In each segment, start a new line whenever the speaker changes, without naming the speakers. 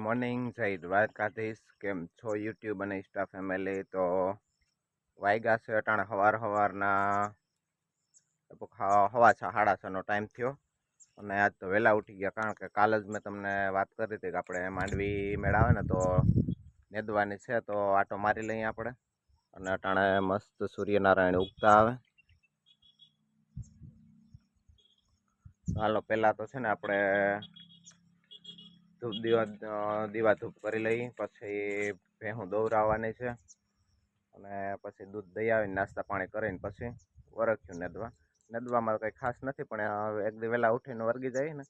Morning જય દ્વારકાધીશ. કેમ છો યુટ્યુબ અને ઇન્સ્ટા ફેમિલી? તો વાગ્યા છે અટાણે સવારના હવા 6:30નો ટાઈમ થયો અને આજ તો વહેલા ઉઠી ગયા, કારણ કે કાલે જ મેં તમને વાત કરી હતી કે આપણે માંડવી મેળ આવે ને તો નેદવાની છે, તો આટો મારી લઈએ આપણે. અને અટાણે મસ્ત સૂર્યનારાયણ ઉગતા આવે. હાલો પહેલાં તો છે ને આપણે દીવા ધૂપ કરી લઈ, પછી ભેહું દોવરાવવાની છે અને પછી દૂધ દઈ આવીને નાસ્તા પાણી કરીને પછી વરખ્યું નેદવામાં કંઈ ખાસ નથી, પણ એક દી વહેલા ઉઠીને વર્ગી જાય ને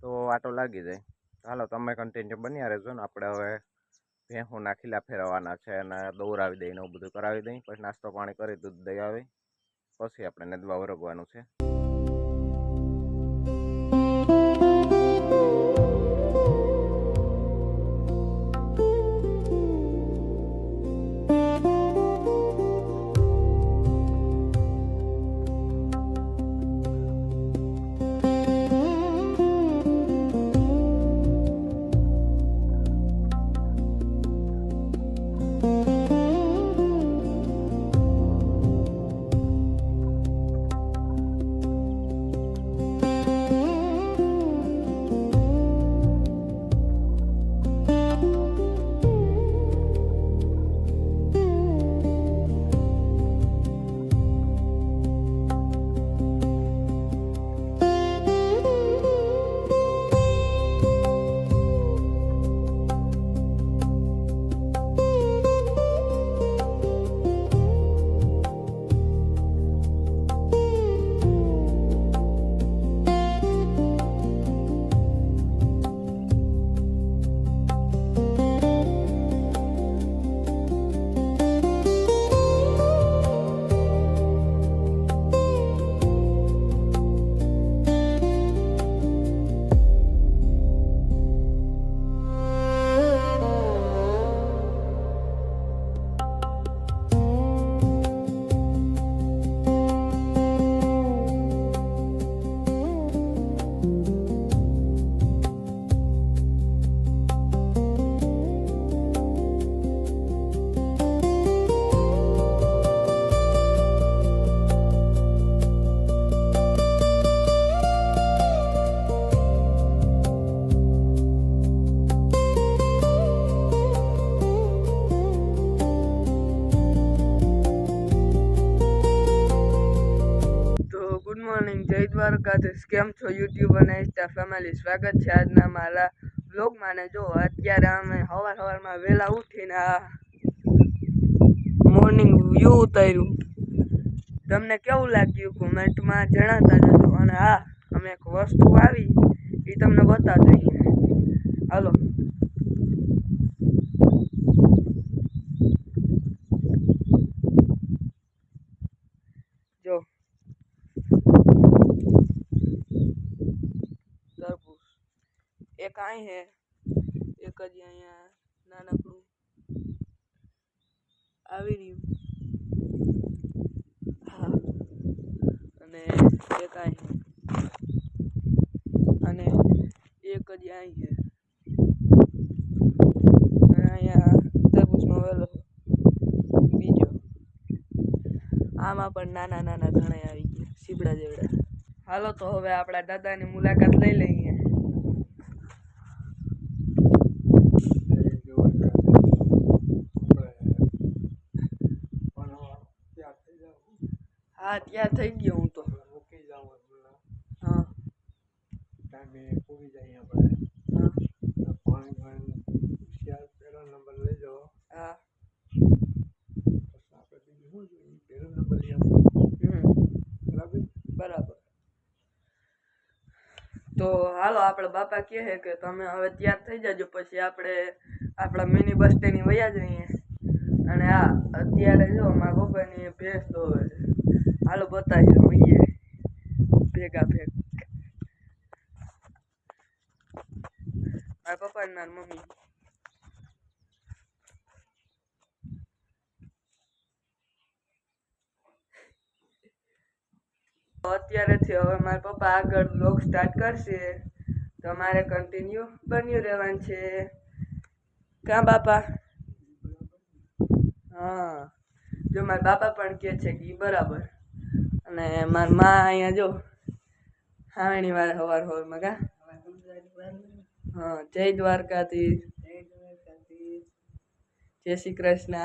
તો આટો લાગી જાય. હાલો તમે કન્ટિન્યુ બન્યા રહેજો ને. આપણે હવે ભેહુંના ખીલા ફેરવવાના છે અને દોવરાવી દઈને એવું બધું કરાવી દઈ, પછી નાસ્તો પાણી કરી દૂધ દઈ આવી પછી આપણે નેદવા વરગવાનું છે.
ગુડ મોર્નિંગ, જય દ્વારકાધીશ. કેમ છો યુટ્યુબ અને ઇન્સ્ટા ફેમિલી? સ્વાગત છે આજના મારા બ્લોગમાં. ને જો અત્યારે અમે સવારમાં વહેલા ઉઠીને આ મોર્નિંગ વ્યૂ ઉતાર્યું. તમને કેવું લાગ્યું કોમેન્ટમાં જણાવતા જજો. અને હા, અમે એક વસ્તુ આવી એ તમને બતાવજો અહીંયા. હાલો જો તરબૂચ એક અહીં હે, એક જ અહીંયા નાનકડું આવી રહ્યું. હા, અને એક અહીં અને એક જ અહીં છે. અને અહીંયા તરબૂચનો વેલો બીજો, આમાં પણ નાના નાના ઘણા આવી ગયા, સીબડા જેવડા. હાલો તો હવે આપણા દાદાની મુલાકાત લઈ લઈએ. હા, ત્યાં થઈ ગયો હું તો. હા,
ટાઈમે પૂરી જાય આપણે. પાણી પહેલો નંબર લઈ જાઓ.
હા,
પછી આપણે બીજું શું જોઈએ? પહેલો નંબર લઈ આવજો.
બરાબર. તો હાલો, આપણે બાપા કહે કે તમે હવે તૈયાર થઈ જાજો, પછી આપણે આપણા મિની બસ સ્ટેન્ડ વયા જઈએ. અને હા, અત્યારે જો મારા પપ્પાની ભેંસ દોવે છે. હાલો બતાવી વહીએ ભેગા મારા પપ્પા ને મારી મમ્મી. અત્યારેથી હવે મારા પપ્પા આગળ બ્લોગ સ્ટાર્ટ કરશે, તમારે કન્ટિન્યુ બન્યું રહેવાનું છે. કાં બાપા? હા, જો મારા બાપા પણ કહે છે કે ઈ બરાબર. અને મારી માં અહીંયા જો હાવણી વાર હવારમાં કા. હા, જય દ્વારકાધીશ. જય શ્રી કૃષ્ણ.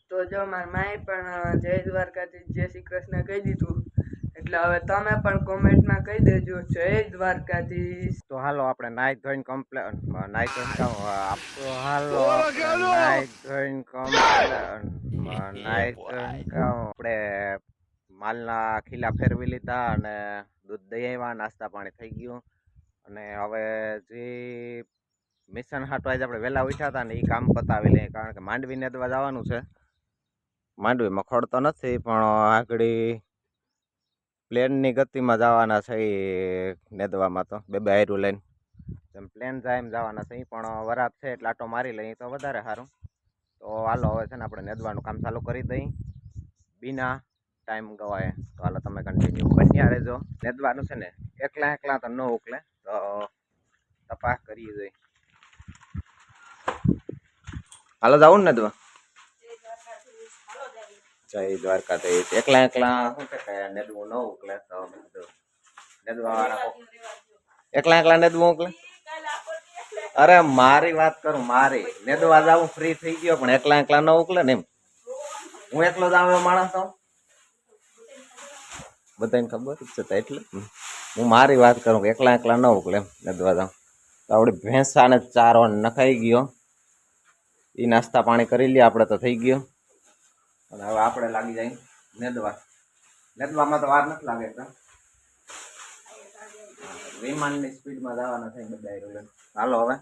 તો જો મારા માએ પણ જય દ્વારકાધીશ જય શ્રી કૃષ્ણ કહી દીધું. એટલે હવે તમે પણ કોમેન્ટમાં કહી દેજો જય દ્વારકાધીશ.
તો હાલો આપણે નાઈ ધોઈને કમ્પ્લેટ નાઈ ધોઈને તો હાલો નાઈ ધોઈને કમ્પ્લેટ આપણે માલના ખીલા ફેરવી લીધા અને દૂધ દઈ આવ્યા, નાસ્તા પાણી થઈ ગયું. અને હવે જે મિશન હાટવા આપણે વહેલા ઉઠ્યા હતા ને એ કામ પતાવી લઈએ, કારણ કે માંડવી નેદવા જવાનું છે. માંડવીમાં ખોડતો નથી પણ આગળ પ્લેનની ગતિમાં જવાના છે એ નેદવામાં. તો બે હાયરું લઈને જેમ પ્લેન જાય એમ જવાના છે. પણ વરાપ છે એટલે આટો મારી લઈએ તો વધારે સારું. તો હાલો હવે છે ને આપણે નેદવાનું કામ ચાલુ કરી દઈ બીના ટાઈમ ગવાય. તો હાલો તમે કન્ટિન્યુ બન્યા રહેજો. નેદવાનું છે ને એકલા તો ન ઉકલે, તો તપાસ કરી દઈ. હાલો જવું ને નેદવા? જય દ્વારકાધીશ. એકલા શું કે નેદવું ન ઉકલે તો નેદવા વાળા એકલા નેદવું ઉકલે. અરે મારી વાત કરું, મારી નેદવા જાવું ફ્રી થઈ ગયો પણ એકલા ન ઉકલે ને એમ. હું એકલો જ આવ્યો માણસ તો બધાને ખબર જ છે એટલે હું મારી વાત કરું એકલા ન ઉકલે એમ નેદવા જાઉં. તો આપણી ભેંસાને ચારો નખાઈ ગયો, એ નાસ્તા પાણી કરી લઈએ આપણે તો થઈ ગયો. અને હવે આપણે લાગી જાય નેદવામાં તો વાર નથી લાગે. વિમાનની સ્પીડમાં જવાના થાય બધા. હાલો હવે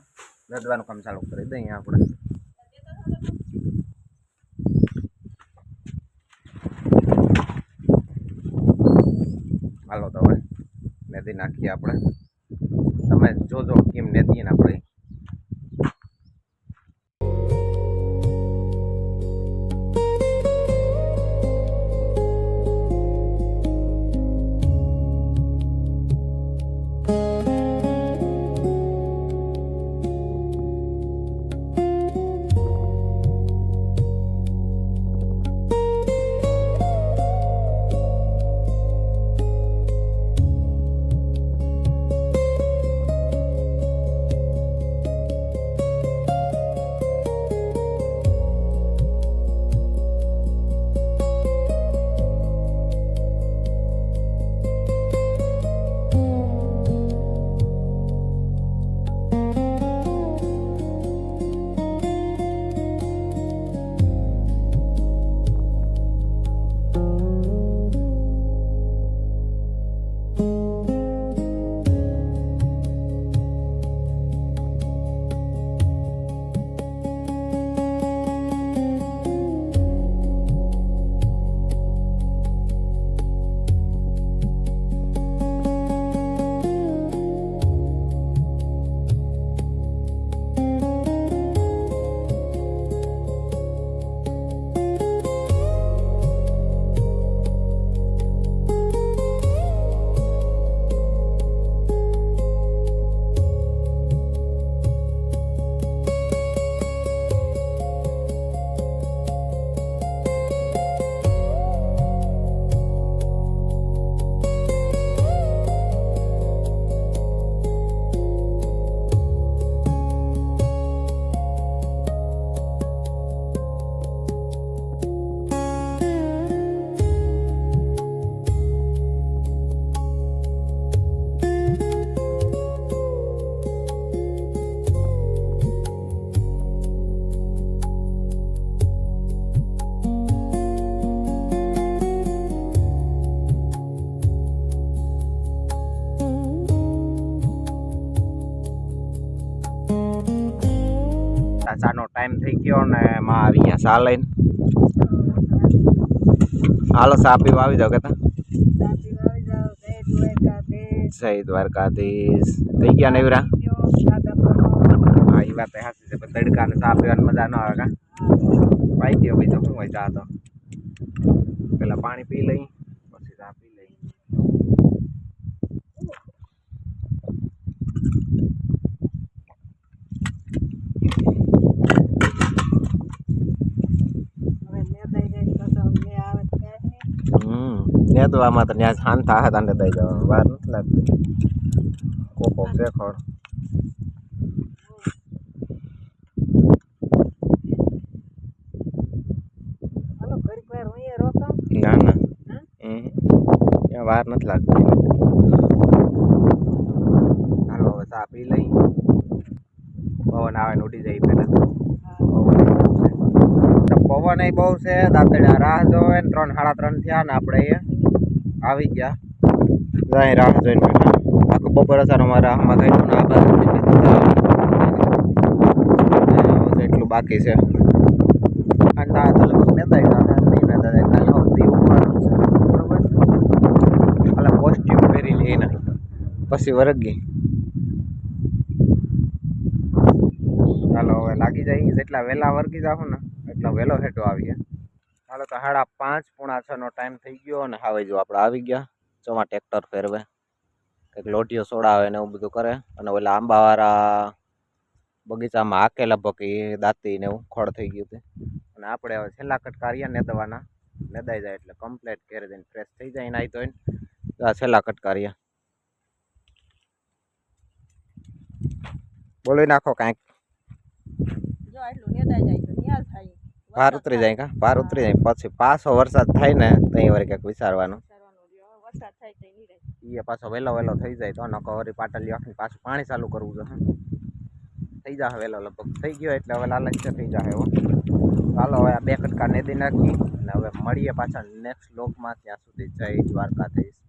નેદવાનું કામ ચાલુ કરી દઈએ આપણે. હાલો તો હવે નેદી નાખીએ આપણે. તમે જોજો કેમ નેદીએ ને આપણે. ચાનો ટાઈમ થઈ ગયો ને માં આવી ગયા ચા લઈને. હાલો ચા પીવા આવી જાવ કેતા. જય દ્વારકાધીશ. થઈ ગયા નેવરા? હા એ વાત સાચી છે, પણ તડકાને ચા પીવાની મજા ન આવે કા. પાઈ ગયો ભાઈ તો શું હોય ચા તો. પેલા પાણી પી લઈ પછી ચા પી લઈ. નેદવામાં તો ત્યાં શાંત થાય તાંડે દઈ જવાનું વાર નથી લાગતી કોકો છે ખડ
હાલો ઘડીક વાર અહીંયા રોકાવ.
ના ના
હા?
ત્યાં વાર નથી લાગતી હાલો હવે ચા પી લઈ પવન આવે ને ઉડી જાય પેલા પવન બહુ છે દાંતડા રાહ જોવે ને 3 સાડા 3 થયા ને આપણે અહીંયા આવી ગયા જાય રાહ જોઈને બેઠા આખું બપોર અસાર અમારા આમાં કાઢ્યું ને આ બાજુ એટલું બાકી છે ઠંડા તો લગભગ નેતા નહીં નેતા કાલે સૌથી ઉગવાનું છે બરોબર કાલે કોસ્ટ્યુમ પહેરી લઈને પછી વરગી ચાલો હવે લાગી જાય જેટલા વહેલા વર્ગી જાવ ને એટલો વહેલો હેઠો આવીએ ચાલો તો 5:30 પોણા 6 નો ટાઈમ થઈ ગયો અને હવે જો આપણે આવી ગયા ચોમાં ટ્રેક્ટર ફેરવે કંઈક લોટીઓ સોડાવે ને એવું બધું કરે અને ઓલા આંબાવાળા બગીચામાં હાકે લગભગ એ દાંતી ને એવું ખોળ થઈ ગયું હતું અને આપણે હવે છેલ્લા કટકારિયા નેદવાના નેદાઈ જાય એટલે કમ્પ્લીટ ઘેરે જઈને ફ્રેશ થઈ જાય નાઈ તો આ છેલ્લા કટકારિયા બોલી નાખો કાંઈક
જો આટલું નેદાઈ જાય તો ન્યા થાય.
ભાર ઉતરી જાય કા ભાર ઉતરી જાય પછી પાછો વરસાદ થાય ને ત્યાં વળી કંઈક વિચારવાનું
વિચારવાનું રહ્યો. હવે વરસાદ થાય તો નિરાય.
એ પાછો વહેલો વહેલો થઈ જાય તો નકો વળી પાટલી આખી પાછું પાણી ચાલુ કરવું છે થઈ જાય વહેલો લગભગ થઈ ગયો એટલે હવે લાલચ છે થઈ જાય એવો ચાલો હવે આ 2 કટકા નેદી નાખી અને હવે મળીએ પાછા નેક્સ્ટ વ્લોગમાં ત્યાં સુધી જય દ્વારકાધીશ.